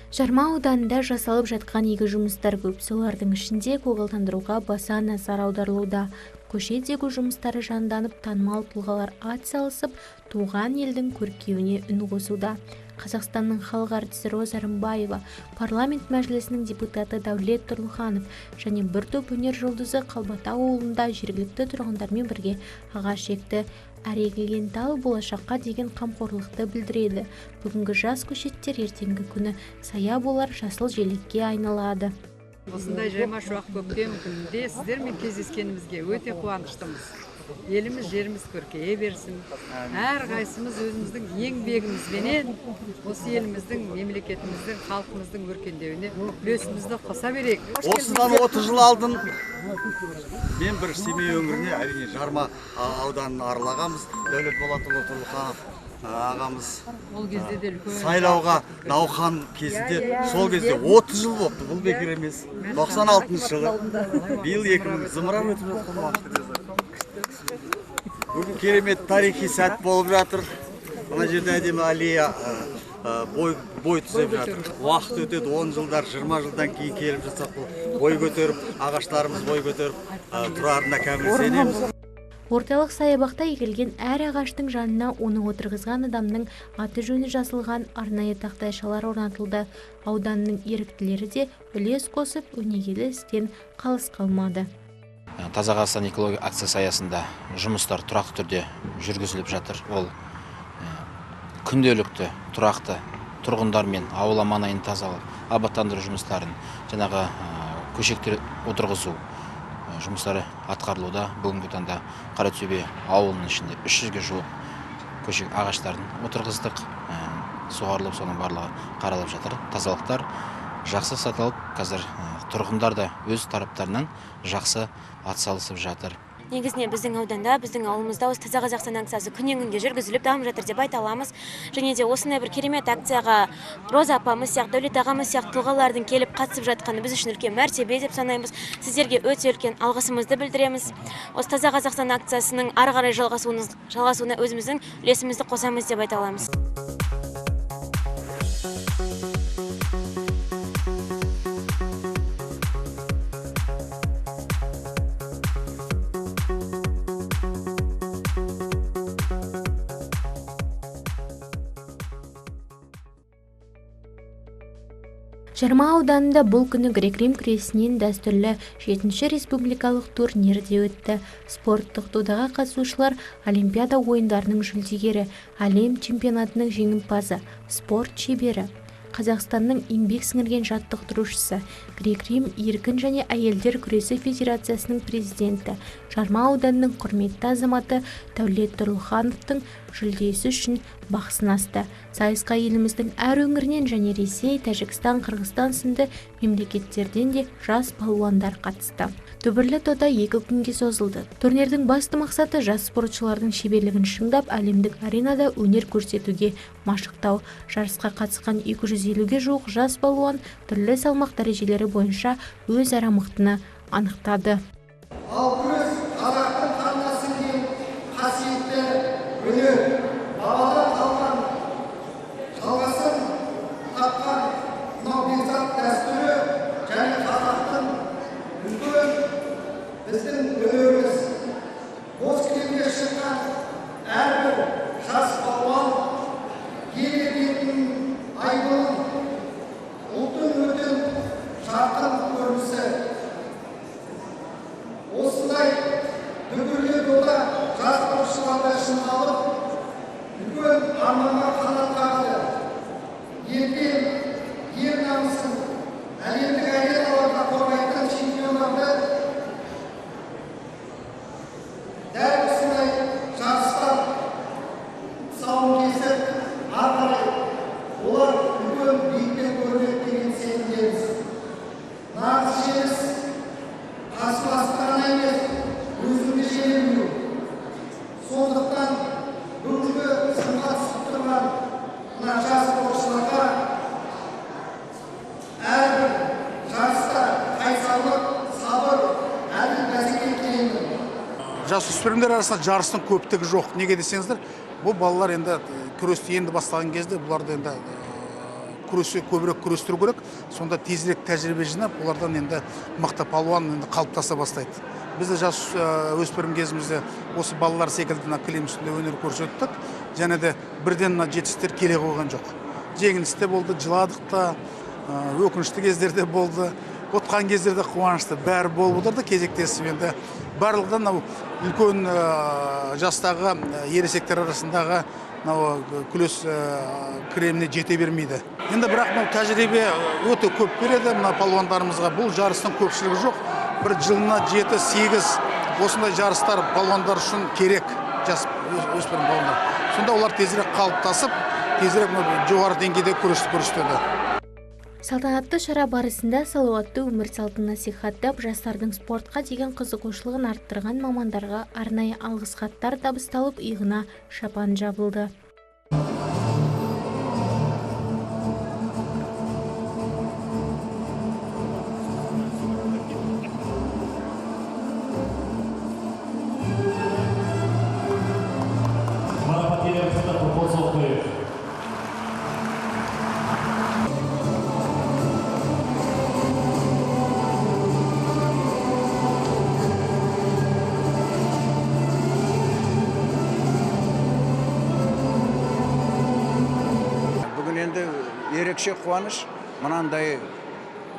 Жарма ауданында жасалып жатқан игі жұмыстар көп. Солардың ішінде көгалдандыруға баса назар аударылуда. Көшедегі жұмыстары жанданып, танымал тұлғалар ат салысып, туған елдің көркеюіне үн қосуда. Қазақстанның халық артисі Роза Рымбаева, парламент мәжілісінің депутаты Дәулет Тұрлыханов және бір топ өнер жұлдызы Қалбата ауылында жергілікті тұрғындармен бірге ағаш екті. Әрегілген тал болашаққа деген қамқорлықты білдіреді. Бүгінгі жас көшеттер ертеңгі күні сая болар, жасыл желекке айналады. Осындай жайма шуақ көктем күнінде сіздермен кездескенімізге өте қуаныштымыз. Еліміз, жеріміз көркейе берсін. Әр қайсымыз өзіміздің еңбегімізбенен осы еліміздің, мемлекетіміздің, халқымыздың өркендеуіне үлесімізді қоса берейік. Осыдан 30 жыл алдын мен бір Семей өңіріне, әрине Жарма ауданын аралағанбыз. Дәулет Болатұлы Тұрлыханов ағамыз сайлауға науқан кезінде, сол кезде 30 жыл болыпты, бұл бекер емес. 96 жылы, биыл 2000 зымыран өтіп жатқан уақыт. Бүгін керемет тарихи сәт болып жатыр. Мына жерде әдемі аллея бой түзеп жатыр. Уақыт өтеді, 10 жылдар, 20 жылдан кейін келіп жатсақ, бой көтеріп, ағаштарымыз бой көтеріп, тұрарына кәміл сенеміз. Орталық саябақта егілген әр ағаштың жанына оны отырғызған адамның аты жөні жазылған арнайы тақтайшалар орнатылды. Ауданның еріктілері де үлес қосып, өнегелі істен қалыс қалмады. Таза Қазақстан экология акциясы аясында жұмыстар тұрақты түрде жүргізіліп жатыр. Ол күнделікті тұрақты тұрғындар мен ауыл маңайын тазалап, абаттандыру жұмыстарын, жаңағы көшеттер отырғызу жұмыстары атқарылуда. Бүгінгі таңда Қаратөбе ауылының ішінде 300-ге жуық көшет ағаштарын отырғыздық. Суғарылып, соның барлығы қаралып жатыр. Тазалықтар жақсы сатылып, қазір тұрғындар да өз тараптарынан жақсы атсалысып жатыр. Негізіне біздің ауданда, біздің ауылымызда осы Таза Қазақстан акциясы күннен күнге жүргізіліп дамып жатыр деп айта аламыз. Және де осындай бір керемет акцияға Роза апамыз сияқты, Дәулет ағамыз сияқты тұлғалардың келіп қатысып жатқаны біз үшін үлкен мәртебе деп санаймыз. Сіздерге өте үлкен алғысымызды білдіреміз. Осы Таза Қазақстан акциясының ары қарай жалғасуына өзіміздің үлесімізді қосамыз деп айта аламыз. Жарма ауданында бұл күні грек-рим күресінен дәстүрлі 7-ші республикалық турнирде өтті. Спорттық додаға қатысушылар Олимпиада ойындарының жүлдегері, әлем чемпионатының жеңімпазы, спорт шебері, Қазақстанның еңбек сіңірген жаттықтырушысы, грек-рим еркін және әйелдер күресі федерациясының президенті, Жарма ауданының құрметті азаматы Дәулет Тұрлыхановтың жүлдесі үшін бақ сынасты. Сайысқа еліміздің әр өңірінен және Ресей, Тәжікстан, Қырғызстан сынды мемлекеттерден де жас палуандар қатысты. Дүбірлі дода 2 күнге созылды. Турнирдің басты мақсаты жас спортшылардың шеберлігін шыңдап, әлемдік аренада өнер көрсетуге машықтау. Жарысқа қатысқан 250-ге жуық жас палуан түрлі салмақ дәрежелері бойынша өзара мықтыны анықтады. Ал күрес қазақтың қанына сіңген қасиетті өнер, бабадан қалған жалғасын тапқан мынау бекзат дәстүрі және қазақтың үлкен біздің өнеріміз. Бос кілемге шыққан әрбір жас палуан ел бетінің айбынын, ұлттың өтін жарқын көрінісі. Осындай дүбірлі дода жас спортшыларды шыңдалып, үлкен арманға қанат қағады. Елден ел намысын әлемдік ареналарда қорғайтын чемпиондарды дәл осындай жарыстар тұсауын кесіп, ары қарай олар үлкен биіктен көрінеді деген сенімдеміз. Нағыз жеңіс қарсыластарына емес, өзіңді жеңілмеу. Сондықтан бүгінгі сынға түсіп тұрған мына жас спортшыларға әрбір жарыста қайсарлық, сабыр, әділ бәсеке тілеймін. Жасөспірімдер арасында жарыстың көптігі жоқ. Неге десеңіздер, бұл балалар енді күресті енді бастаған кезде бұларды енді көбірек күрестіру керек. Сонда тезірек тәжірибе жинап, олардан енді мықты палуан енді қалыптаса бастайды. Біз де жас өспірім кезімізде осы балалар секілді кілем үстінде өнер көрсеттік. Және де бірден жетістіктер келе қойған жоқ. Жеңілісте болды, жыладық та, өкінішті кездерде болды, отқан кездерде қуанышты бәрі болып отырды. Кезектесіп енді барлығынан үлкен жастағы ересектер арасындағы күлес креміне жете бермейді. Енді бірақ тәжірибе өте көп береді мына палуандарымызға. Бұл жарыстың көпшілігі жоқ. Бір жылына 7-8 осындай жарыстар палуандар үшін керек, жас өспірім палуандар. Сонда олар тезірек қалыптасып, тезірек жоғары деңгейде көрсетеді. Салтанатты шара барысында салауатты өмір салтын насихаттап, жастардың спортқа деген қызығушылығын арттырған мамандарға арнайы алғыс хаттар табысталып, иығына шапан жабылды. Ерекше қуаныш, мынандай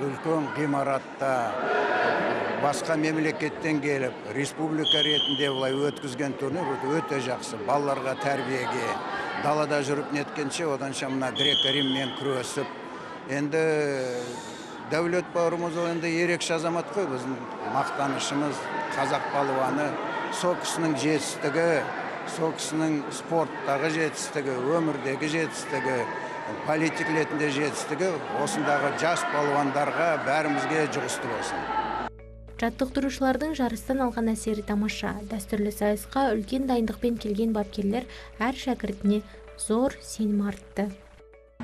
үлкен ғимаратта басқа мемлекеттен келіп, республика ретінде бұлай өткізген турнир өте жақсы. Балаларға тәрбиеге, далада жүріп неткенше, оданша мына грек-риммен күресіп. Енді Дәулет бауырымыз енді ерекше азамат қой, біздің мақтанышымыз, қазақ палуаны, сол кісінің жетістігі, сол кісінің спорттағы жетістігі, өмірдегі жетістігі, политик ретінде жетістігі осындағы жас палуандарға бәрімізге жұғысты болсын. Жаттықтырушылардың жарыстан алған әсері тамаша. Дәстүрлі сайысқа үлкен дайындықпен келген бапкерлер әр шәкіртіне зор сенім артты.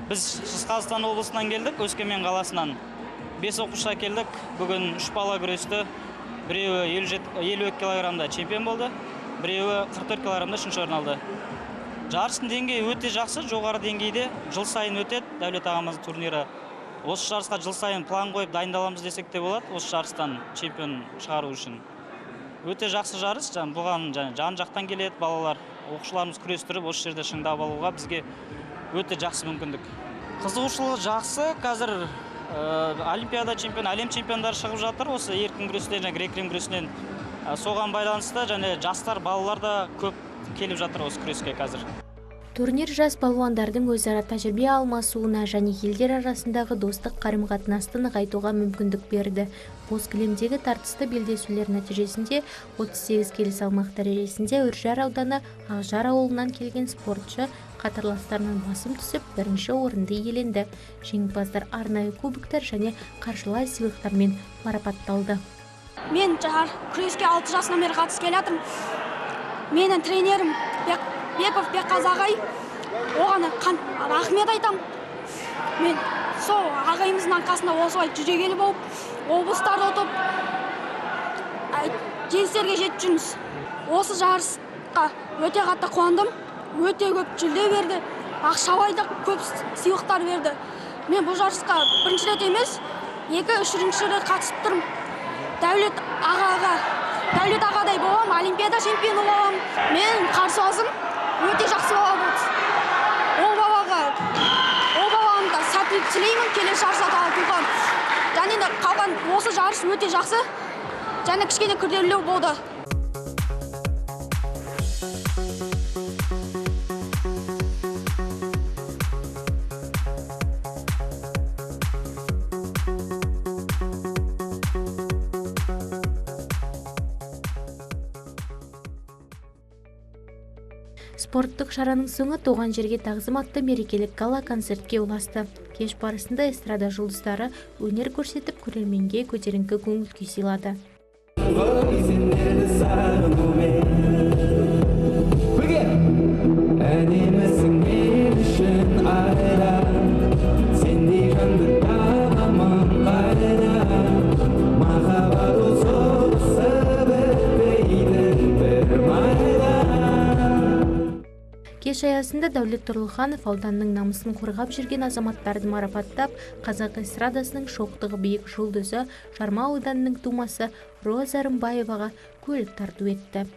Біз Шығыс Қазақстан облысынан келдік, Өскемен қаласынан. 5 оқушыға келдік. Бүгін 3 бала күресті. Біреуі 52 килограммда чемпион болды, біреуі 44 килограммда үшінші орын алды. Жарыстың деңгейі өте жақсы, жоғары деңгейде. Жыл сайын өтеді Дәулет ағамыздың турнирі. Осы жарысқа жыл сайын план қойып дайындаламыз десек те болады, осы жарыстан чемпион шығару үшін. Өте жақсы жарыс, бұған жан жақтан келеді балалар. Оқушыларымыз күрестіріп, осы жерде шыңдап алуға бізге өте жақсы мүмкіндік. Қызығушылығы жақсы, қазір Олимпиада чемпион, әлем чемпиондары шығып жатыр. Осы еркін күрестен және грек-рим күресінен соған байланысты және жастар, балалар да көп келіп жатыр осы күреске қазір. Турнир жас балуандардың өзара тәжірибе алмасуына және елдер арасындағы достық қарым-қатынасты нығайтуға мүмкіндік берді. Боз кілемдегі тартысты белдесулер нәтижесінде 38 келі салмақ дәрежесінде Үржар ауданы Ақжар ауылынан келген спортшы қатарластарынан басым түсіп, бірінші орынды иеленді. Жеңімпаздар арнайы кубоктар және қаржылай сыйлықтармен марапатталды. Мен күреске 6 жасынан бері қатысып келатырмын. Менің тренерім Беков Бекқазы ағай, оған рахмет айтам. Мен сол ағайымыздың арқасында осылай жүлдегелі болып, облыстарда ұтып, жеңістерге жетіп жүрміз. Осы жарысқа өте қатты қуандым, өте көп жүлде берді, ақшалай да көп сыйлықтар берді. Мен бұл жарысқа бірінші рет емес, 2-3 рет қатысып тұрмын. Дәулет ағадай болам, Олимпиада чемпионы болам. Мен қарсыласым өте жақсы бала болды. Ол балаға да сәттілік тілеймін, келесі жарысқа талатуға. Және де қалған осы жарыс өте жақсы, және кішкене күрделілеу болды. Спорттық шараның соңы туған жерге тағзым атты мерекелік гала концертке ұласты. Кеш барысында эстрада жұлдыздары өнер көрсетіп, көрерменге көтеріңкі көңіл күй сыйлады. Кеш Кеш аясында Дәулет Тұрлыханов ауданның намысын қорғап жүрген азаматтарды марапаттап, қазақ эстрадасының шоқтығы биік жұлдызы Жарма ауданының тумасы Роза Рымбаеваға көлік тарту етті.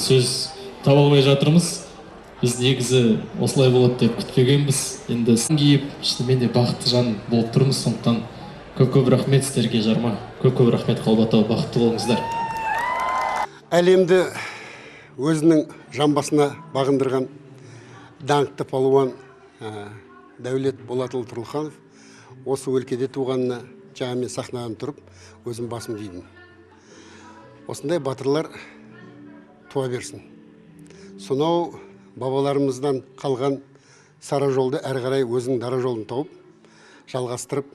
Сөз таба алмай жатырмыз. Біз негізі осылай болады деп күтпегенбіз. Енді киіп, шынымен де бақытты жан болып тұрмыз. Сондықтан көп рахмет сіздерге, Жарма. Көп рахмет, Қалбатау, бақытты болыңыздар. Әлемді өзінің жамбасына бағындырған даңқты палуан Дәулет Болатұлы Тұрлыханов осы өлкеде туғанына жаңа мен сахнадан тұрып, өзім басым деймін. Осындай батырлар туа берсін. Сонау бабаларымыздан қалған сара жолды әрі қарай өзінің дара жолын тауып, жалғастырып,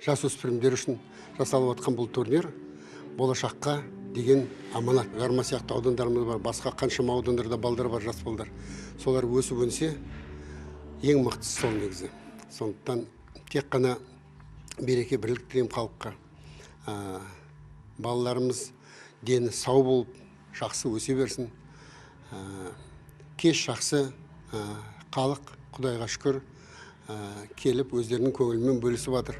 жасөспірімдер үшін жасалып отқан бұл турнир болашаққа деген аманат. Жарма сияқты аудандарымыз бар, басқа қаншама аудандарда балдар бар, жас балдар. Солар өсіп өнсе, ең мықтысы сол негізі. Сондықтан тек қана береке бірлік тілеймін халыққа. Балаларымыз дені сау болып, жақсы өсе берсін. Кеш жақсы, халық Құдайға шүкір келіп өздерінің көңілімен бөлісіп жатыр.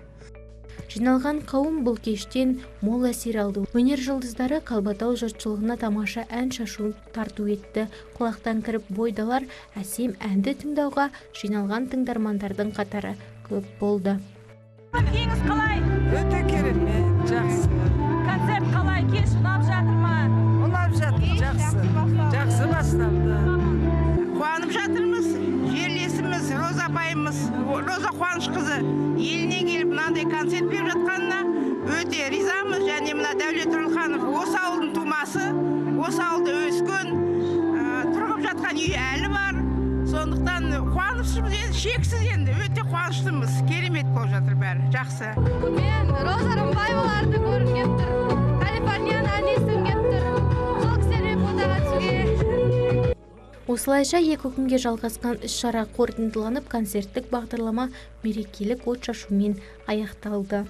Жиналған қауым бұл кештен мол әсер алды. Өнер жұлдыздары Қалбатау жұртшылығына тамаша ән шашу тарту етті. Құлақтан кіріп бойдалар әсем әнді тыңдауға жиналған тыңдармандардың қатары көп болды. Кеңіз қалай? Өте керемет, жақсы. Концерт қалай? Кеш ұнап жатыр ма? Ұнап жатыр, жақсы басталды. Қуанып жатырмыз. Жерлесіміз Роза апайымыз, Роза Қуанышқызы еліне келіп мынандай концерт беріп жатқанына өте ризамыз. Және мына Дәулет Тұрлыханов осы ауылдың тумасы, осы ауылда өскен, тұрғып жатқан үй әлі бар. Сондықтан қуаныштымыз, шексіз енді, өте қуаныштымыз. Керемет болып жатыр бәрі, жақсы. Мен Роза Рымбаеваларды көріп кеп тұр. Калифорнияны ән естігім кеп тұр. Сол кісілер фотоға түсуге. Осылайша екі күнге жалғасқан іс-шара қорытындыланып, концерттік бағдарлама мерекелік от шашумен аяқталды.